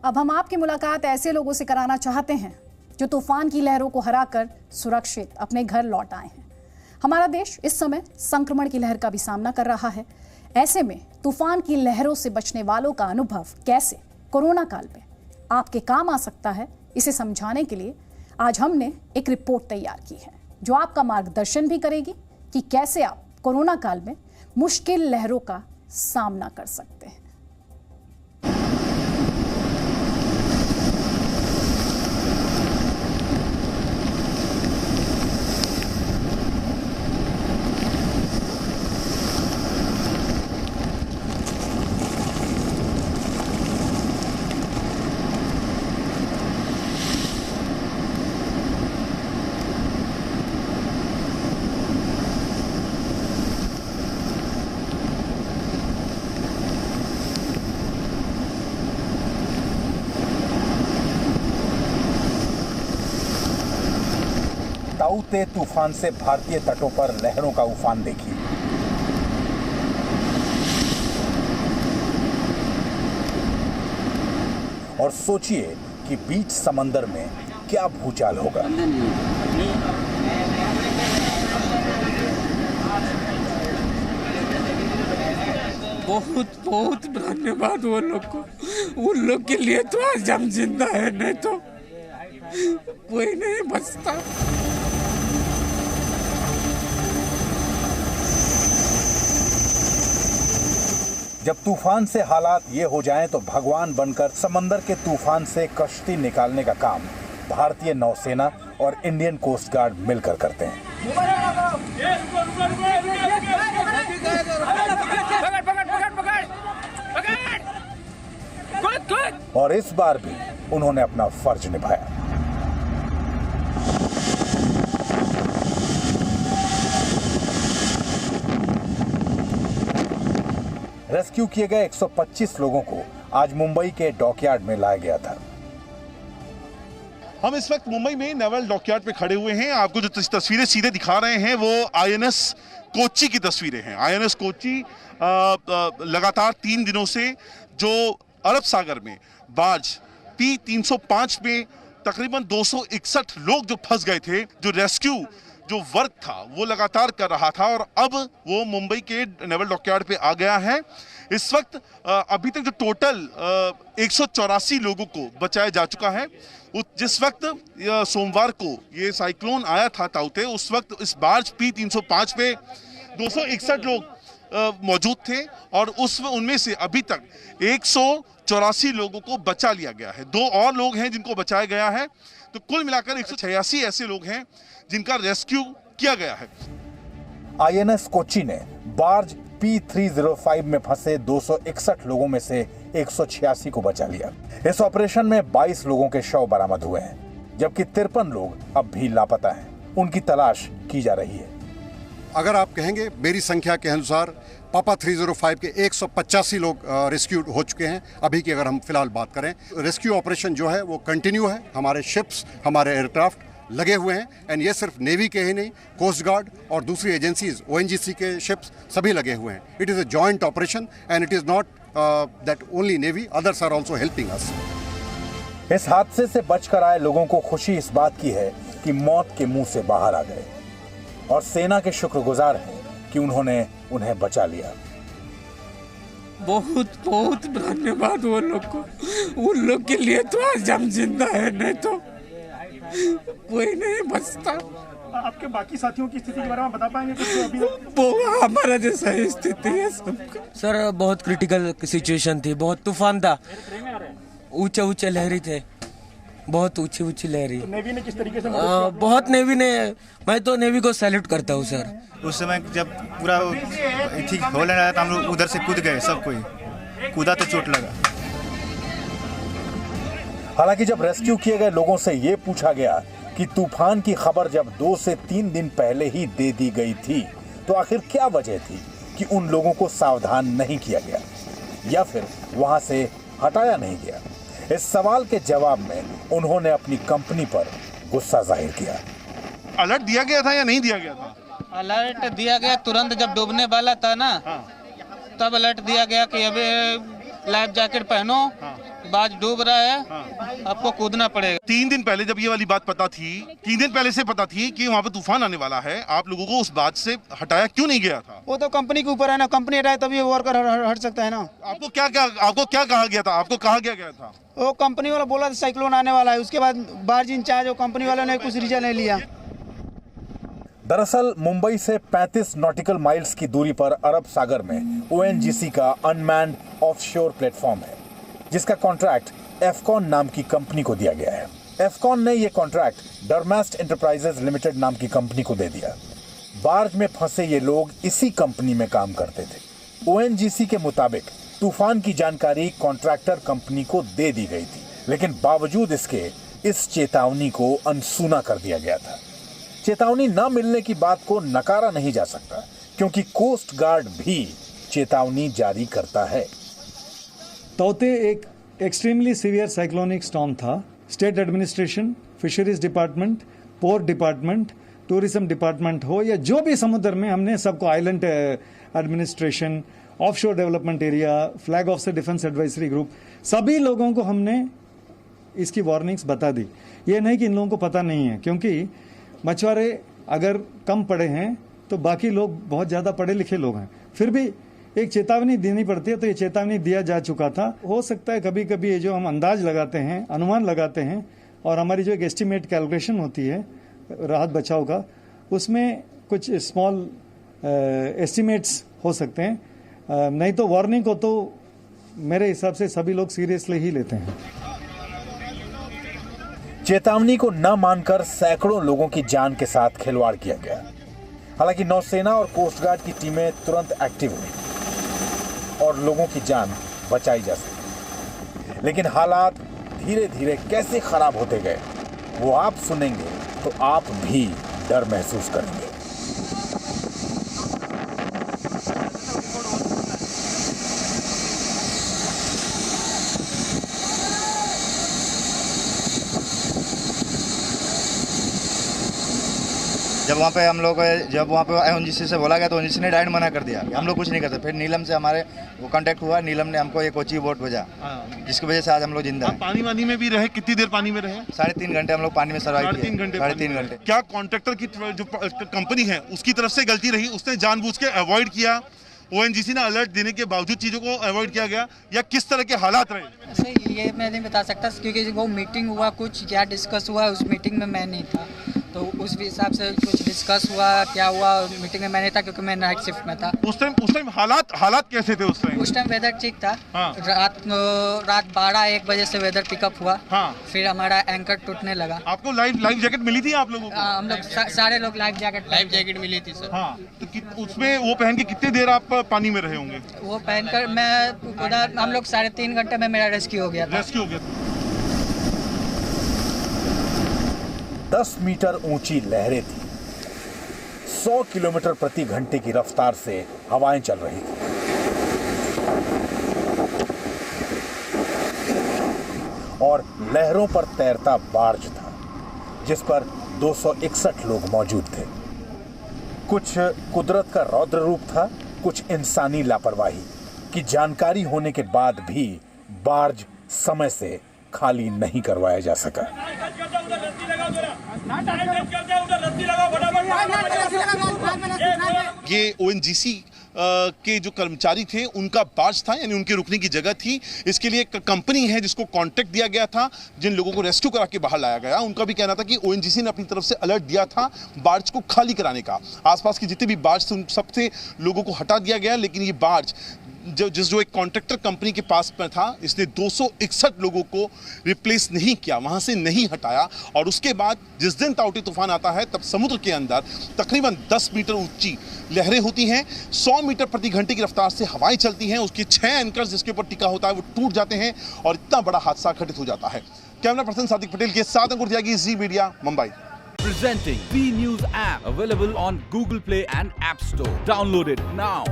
अब हम आपकी मुलाकात ऐसे लोगों से कराना चाहते हैं जो तूफान की लहरों को हराकर सुरक्षित अपने घर लौट आए हैं। हमारा देश इस समय संक्रमण की लहर का भी सामना कर रहा है। ऐसे में तूफान की लहरों से बचने वालों का अनुभव कैसे कोरोना काल में आपके काम आ सकता है, इसे समझाने के लिए आज हमने एक रिपोर्ट तैयार की है जो आपका मार्गदर्शन भी करेगी कि कैसे आप कोरोना काल में मुश्किल लहरों का सामना कर सकते हैं। ताऊ-ते तूफान से भारतीय तटों पर लहरों का उफान देखिए। और सोचिए कि बीच समंदर में क्या भूचाल होगा। बहुत बहुत धन्यवाद वो लोग को। उन लोग के लिए तो आज हम जिंदा है, नहीं तो कोई नहीं बचता। जब तूफान से हालात ये हो जाएं तो भगवान बनकर समंदर के तूफान से कश्ती निकालने का काम भारतीय नौसेना और इंडियन कोस्ट गार्ड मिलकर करते हैं। और इस बार भी उन्होंने अपना फर्ज निभाया। रेस्क्यू किए गए 125 लोगों को आज मुंबई के डॉकयार्ड में लाया गया था। हम इस वक्त मुंबई में नेवल डॉकयार्ड पे खड़े हुए हैं। आपको जो तस्वीरें सीधे दिखा रहे हैं वो आईएनएस कोच्चि की तस्वीरेर हैं। आईएनएस कोच्चि लगातार 3 दिनों से जो अरब सागर में बार्ज P305 में तकरीबन 261 लोग जो फंस गए थे, जो रेस्क्यू जो वर्क था वो लगातार कर रहा था, और अब वो मुंबई के नेवल डॉकयार्ड पे आ गया है। इस वक्त अभी तक जो टोटल 184 लोगों को बचाया जा चुका है। जिस वक्त सोमवार को ये साइक्लोन आया था ताऊ-ते, उस वक्त इस बार्ज P305 पे 261 लोग मौजूद थे, और उनमें से अभी तक 184 लोगों को बचा लिया गया है। 2 और लोग हैं जिनको बचाया गया है, तो कुल मिलाकर 186 ऐसे लोग हैं जिनका रेस्क्यू किया गया है। आईएनएस कोच्चि ने बार्ज P305 में फंसे 261 लोगों में से 186 को बचा लिया। इस ऑपरेशन में 22 लोगों के शव बरामद हुए हैं, जबकि 53 लोग अब भी लापता हैं। उनकी तलाश की जा रही है। अगर आप कहेंगे मेरी संख्या के अनुसार पापा 305 के 185 लोग रेस्क्यू हो चुके हैं। अभी की अगर हम फिलहाल बात करें, रेस्क्यू ऑपरेशन जो है वो कंटिन्यू है। हमारे शिप्स, हमारे एयरक्राफ्ट लगे हुए हैं, एंड ये सिर्फ नेवी के ही नहीं, कोस्ट गार्ड और दूसरी एजेंसीज ONGC के शिप्स सभी लगे हुए हैं। It is a joint operation and it is not that only navy, others are also helping us. इस हादसे से बचकर आए लोगों को खुशी इस बात की है कि मौत के मुंह से बाहर आ गए, और सेना के शुक्रगुजार हैं कि उन्होंने उन्हें बचा लिया। बहुत बहुत धन्यवाद वो लोग को। उन लोग के लिए तो आज हम जिंदा है, नहीं तो कोई नहीं बचता। आपके बाकी साथियों की स्थिति के बारे में बता पाएंगे कुछ? अभी वो हमारा जैसा ही स्थिति है सबका। सर बहुत क्रिटिकल सिचुएशन थी, बहुत तूफान था, ऊंचे ऊंचे लहरी थे, बहुत ऊंची ऊंची लहरी। तो नेवी ने किस तरीके से बहुत नेवी ने, मैं तो नेवी को सैल्यूट करता हूँ सर। उस समय जब पूरा ठीक हो रहा था, हम लोग उधर से कूद गए, सब कोई कूदा तो चोट लगा। हालांकि जब रेस्क्यू किए गए लोगों से ये पूछा गया कि तूफान की खबर जब 2 से 3 दिन पहले ही दे दी गई थी, तो आखिर क्या वजह थी कि उन लोगों को सावधान नहीं किया गया या फिर वहां से हटाया नहीं गया, इस सवाल के जवाब में उन्होंने अपनी कंपनी पर गुस्सा जाहिर किया। अलर्ट दिया गया था या नहीं दिया गया था? अलर्ट दिया गया तुरंत, जब डूबने वाला था ना, तब अलर्ट दिया गया कि अभी लाइफ जैकेट पहनो, बाज डूब रहा है, आपको कूदना पड़ेगा। 3 दिन पहले जब ये वाली बात पता थी, 3 दिन पहले से पता थी कि वहाँ पे तूफान आने वाला है, आप लोगों को उस बात से हटाया क्यों नहीं गया था? वो तो कंपनी के ऊपर है ना, कंपनी हटाए तभी वर्कर हट सकता है ना। आपको क्या कहा गया था? आपको कहा क्या था? वो कंपनी वाला बोला था साइक्लोन आने वाला है, उसके बाद बार्ज इंचार्ज और कंपनी वालों ने कुछ रीजन नहीं लिया। दरअसल मुंबई से 35 नॉटिकल माइल्स की दूरी पर अरब सागर में ONGC का अनमैन्ड ऑफशोर प्लेटफॉर्म है, जिसका कॉन्ट्रैक्ट एफकॉन नाम की कंपनी को दिया गया है। एफकॉन ने यह कॉन्ट्रैक्ट डरमास्ट एंटरप्राइजेज लिमिटेड नाम की कंपनी को दे दिया। बार्ज में फंसे ये लोग इसी कंपनी में काम करते थे। ONGC के मुताबिक तूफान की जानकारी कॉन्ट्रैक्टर कंपनी को दे दी गई थी, लेकिन बावजूद इसके इस चेतावनी को अनसुना कर दिया गया था। चेतावनी न मिलने की बात को नकारा नहीं जा सकता, क्योंकि कोस्ट गार्ड भी चेतावनी जारी करता है। तौते एक एक्सट्रीमली सीवियर साइक्लोनिक स्टॉर्म था। State administration, fisheries department, port department, tourism department हो या जो भी समुद्र में, हमने सबको island administration, offshore development area, flag officer defence advisory group, सभी लोगों को हमने इसकी वार्निंग्स बता दी। ये नहीं कि इन लोगों को पता नहीं है, क्योंकि मछुआरे अगर कम पढ़े हैं तो बाकी लोग बहुत ज़्यादा पढ़े लिखे लोग हैं, फिर भी एक चेतावनी देनी पड़ती है। तो ये चेतावनी दिया जा चुका था। हो सकता है कभी कभी ये जो हम अंदाज लगाते हैं, अनुमान लगाते हैं, और हमारी जो एक एस्टिमेट कैलकुलेशन होती है राहत बचाव का, उसमें कुछ स्मॉल एस्टिमेट्स हो सकते हैं। नहीं तो वार्निंग को तो मेरे हिसाब से सभी लोग सीरियसली ही लेते हैं। चेतावनी को न मानकर सैकड़ों लोगों की जान के साथ खिलवाड़ किया गया। हालांकि नौसेना और कोस्ट गार्ड की टीमें तुरंत एक्टिव हुई और लोगों की जान बचाई जा सकी। लेकिन हालात धीरे धीरे कैसे खराब होते गए वो आप सुनेंगे तो आप भी डर महसूस करेंगे। जब वहाँ पे ONGC से बोला गया तो ONGC ने डायरेक्ट मना कर दिया, हम लोग कुछ नहीं करते। फिर नीलम से हमारे वो कांटेक्ट हुआ, नीलम ने हमको एक कोची बोट भेजा, जिसकी वजह से आज हम लोग जिंदा हैं। पानी वानी में भी रहे? कितनी देर पानी में रहे? 3.5 घंटे हम लोग पानी में सर्वाइव किए। 3.5 घंटे। क्या कॉन्ट्रैक्टर की जो कंपनी है उसकी तरफ से गलती रही? उसने जानबूझ के अवॉइड किया? ONGC ने अलर्ट देने के बावजूद चीजों को अवॉइड किया गया, या किस तरह के हालात रहे? सही ये मैं नहीं बता सकता, क्योंकि वो मीटिंग हुआ, कुछ क्या डिस्कस हुआ उस मीटिंग में मैं नहीं था, तो उस हिसाब से कुछ डिस्कस हुआ क्या हुआ मीटिंग में मैं नहीं था, क्योंकि मैं नाइट शिफ्ट में था। उस टाइम हालात कैसे थे? उस टाइम वेदर ठीक था। हाँ। रात 12-1 बजे से वेदर पिकअप हुआ। हाँ। फिर हमारा एंकर टूटने लगा। आपको लाइफ जैकेट मिली थी आप लोगों को? हम लोग सारे लोग लाइफ जैकेट मिली थी सर। हाँ। तो उसमें वो पहन के कितने देर आप पानी में रहे होंगे? वो पहनकर मैं उधर, हम लोग 3.5 घंटे में मेरा रेस्क्यू हो गया था। 10 मीटर ऊंची लहरें थी, 100 किलोमीटर प्रति घंटे की रफ्तार से हवाएं चल रही थी। और लहरों पर तैरता बार्ज था, जिस पर 261 लोग मौजूद थे। कुछ कुदरत का रौद्र रूप था, कुछ इंसानी लापरवाही की जानकारी होने के बाद भी बार्ज समय से खाली नहीं करवाया जा सका। ये ONGC के जो कर्मचारी थे उनका बार्ज था, यानी उनके रुकने की जगह थी। इसके लिए एक कंपनी है जिसको कॉन्ट्रैक्ट दिया गया था, जिन लोगों को रेस्क्यू करा के बाहर लाया गया। उनका भी कहना था कि ONGC ने अपनी तरफ से अलर्ट दिया था बार्ज को खाली कराने का। आसपास के जितने भी बार्ज थे उन सबसे लोगों को हटा दिया गया, लेकिन ये बार्ज जो एक कॉन्ट्रैक्टर कंपनी के पास में था, इसने 261 लोगों को रिप्लेस नहीं किया, वहां से नहीं हटाया। और उसके बाद जिस दिन ताउते तूफान आता है तब समुद्र के अंदर तकरीबन 10 मीटर ऊंची लहरें होती हैं, 100 मीटर प्रति घंटे की रफ्तार से हवाएं चलती हैं, उसके 6 एंकर्स जिसके ऊपर टिका होता है वो टूट जाते हैं और इतना बड़ा हादसा घटित हो जाता है। कैमरा पर्सन सादिक पटेल के साथ Ankur Tyagi, Zee Media, Mumbai. Presenting B News app, available on Google Play and App Store. Download it now.